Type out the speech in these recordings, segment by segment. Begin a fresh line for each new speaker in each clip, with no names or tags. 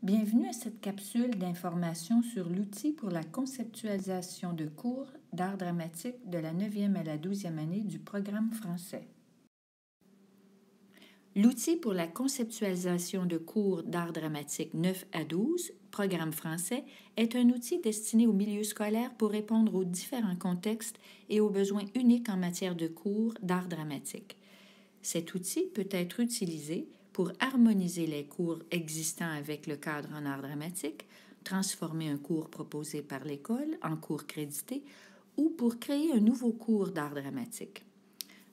Bienvenue à cette capsule d'information sur l'outil pour la conceptualisation de cours d'art dramatique de la 9e à la 12e année du programme français. L'outil pour la conceptualisation de cours d'art dramatique 9 à 12, programme français, est un outil destiné au milieu scolaire pour répondre aux différents contextes et aux besoins uniques en matière de cours d'art dramatique. Cet outil peut être utilisé pour harmoniser les cours existants avec le cadre en art dramatique, transformer un cours proposé par l'école en cours crédité ou pour créer un nouveau cours d'art dramatique.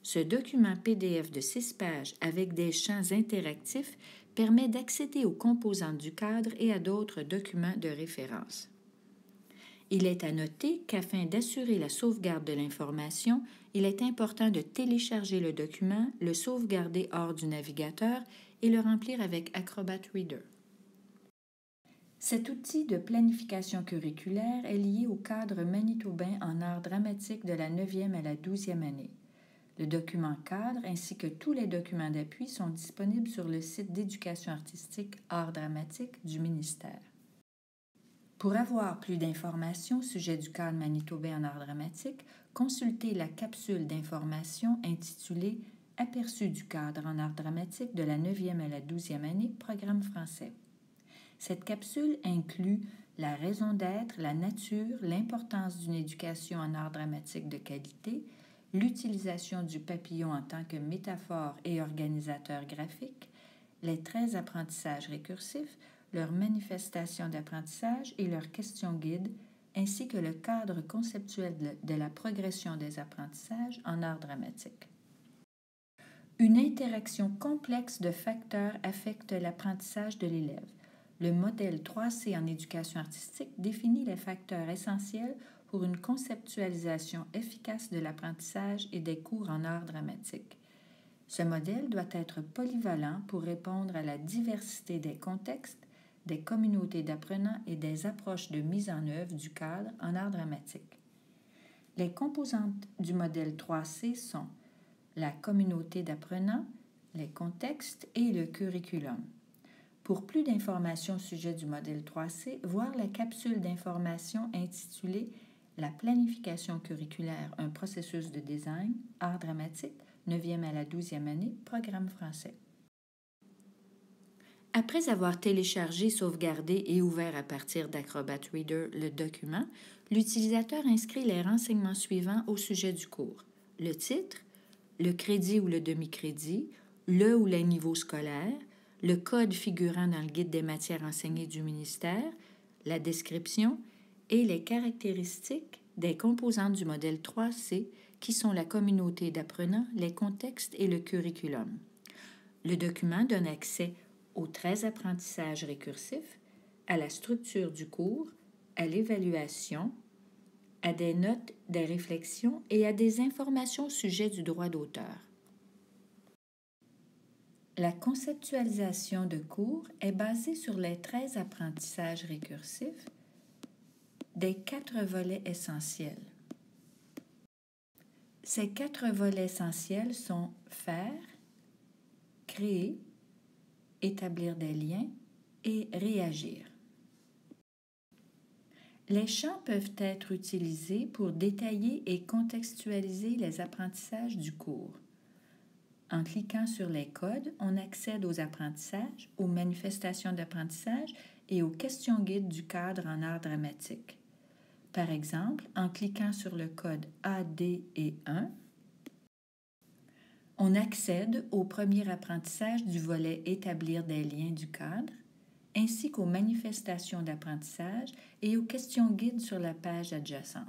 Ce document PDF de 6 pages avec des champs interactifs permet d'accéder aux composantes du cadre et à d'autres documents de référence. Il est à noter qu'afin d'assurer la sauvegarde de l'information, il est important de télécharger le document, le sauvegarder hors du navigateur et le remplir avec Acrobat Reader. Cet outil de planification curriculaire est lié au cadre manitobain en art dramatique de la 9e à la 12e année. Le document cadre ainsi que tous les documents d'appui sont disponibles sur le site d'éducation artistique Art dramatique du ministère. Pour avoir plus d'informations au sujet du cadre manitobain en art dramatique, consultez la capsule d'information intitulée « Aperçu du cadre en art dramatique de la 9e à la 12e année, programme français ». Cette capsule inclut la raison d'être, la nature, l'importance d'une éducation en art dramatique de qualité, l'utilisation du papillon en tant que métaphore et organisateur graphique, les 13 apprentissages récursifs, leurs manifestations d'apprentissage et leurs questions guides, ainsi que le cadre conceptuel de la progression des apprentissages en art dramatique. Une interaction complexe de facteurs affecte l'apprentissage de l'élève. Le modèle 3C en éducation artistique définit les facteurs essentiels pour une conceptualisation efficace de l'apprentissage et des cours en art dramatique. Ce modèle doit être polyvalent pour répondre à la diversité des contextes, des communautés d'apprenants et des approches de mise en œuvre du cadre en art dramatique. Les composantes du modèle 3C sont la communauté d'apprenants, les contextes et le curriculum. Pour plus d'informations au sujet du modèle 3C, voir la capsule d'information intitulée « La planification curriculaire, un processus de design, art dramatique, 9e à la 12e année, programme français ». Après avoir téléchargé, sauvegardé et ouvert à partir d'Acrobat Reader le document, l'utilisateur inscrit les renseignements suivants au sujet du cours. Le titre, le crédit ou le demi-crédit, le ou les niveaux scolaires, le code figurant dans le guide des matières enseignées du ministère, la description et les caractéristiques des composantes du modèle 3C qui sont la communauté d'apprenants, les contextes et le curriculum. Le document donne accès aux 13 apprentissages récursifs, à la structure du cours, à l'évaluation, à des notes, des réflexions et à des informations au sujet du droit d'auteur. La conceptualisation de cours est basée sur les 13 apprentissages récursifs des 4 volets essentiels. Ces 4 volets essentiels sont faire, créer, établir des liens et réagir. Les champs peuvent être utilisés pour détailler et contextualiser les apprentissages du cours. En cliquant sur les codes, on accède aux apprentissages, aux manifestations d'apprentissage et aux questions guides du cadre en art dramatique. Par exemple, en cliquant sur le code AD et 1, on accède au premier apprentissage du volet « Établir des liens » du cadre, ainsi qu'aux manifestations d'apprentissage et aux questions guides sur la page adjacente.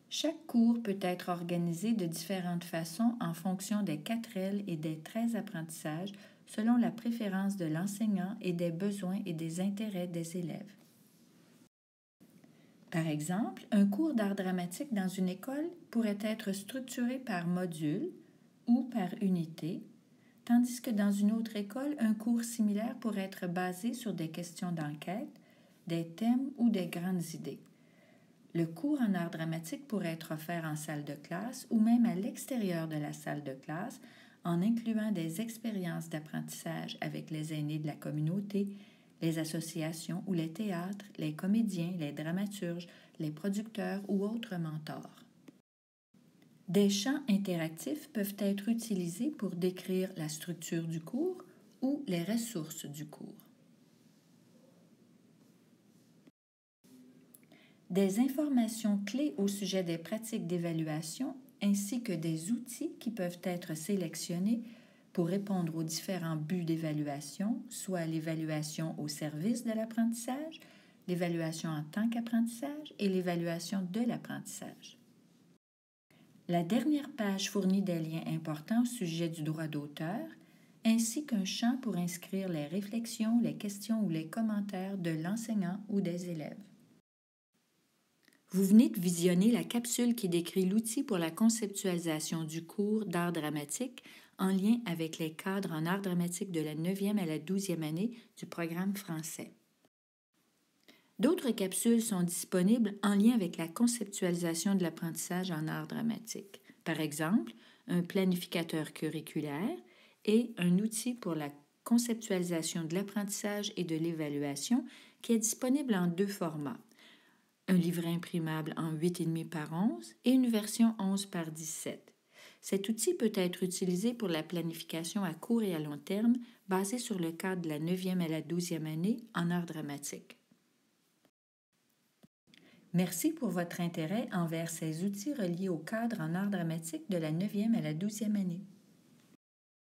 Chaque cours peut être organisé de différentes façons en fonction des 4 L et des 13 apprentissages selon la préférence de l'enseignant et des besoins et des intérêts des élèves. Par exemple, un cours d'art dramatique dans une école pourrait être structuré par module ou par unité, tandis que dans une autre école, un cours similaire pourrait être basé sur des questions d'enquête, des thèmes ou des grandes idées. Le cours en art dramatique pourrait être offert en salle de classe ou même à l'extérieur de la salle de classe en incluant des expériences d'apprentissage avec les aînés de la communauté, les associations ou les théâtres, les comédiens, les dramaturges, les producteurs ou autres mentors. Des champs interactifs peuvent être utilisés pour décrire la structure du cours ou les ressources du cours. Des informations clés au sujet des pratiques d'évaluation ainsi que des outils qui peuvent être sélectionnés pour répondre aux différents buts d'évaluation, soit l'évaluation au service de l'apprentissage, l'évaluation en tant qu'apprentissage et l'évaluation de l'apprentissage. La dernière page fournit des liens importants au sujet du droit d'auteur, ainsi qu'un champ pour inscrire les réflexions, les questions ou les commentaires de l'enseignant ou des élèves. Vous venez de visionner la capsule qui décrit l'outil pour la conceptualisation du cours d'art dramatique en lien avec les cadres en art dramatique de la 9e à la 12e année du programme français. D'autres capsules sont disponibles en lien avec la conceptualisation de l'apprentissage en art dramatique. Par exemple, un planificateur curriculaire et un outil pour la conceptualisation de l'apprentissage et de l'évaluation qui est disponible en 2 formats. Un livret imprimable en 8,5 par 11 et une version 11 par 17. Cet outil peut être utilisé pour la planification à court et à long terme basée sur le cadre de la 9e à la 12e année en art dramatique. Merci pour votre intérêt envers ces outils reliés au cadre en art dramatique de la 9e à la 12e année.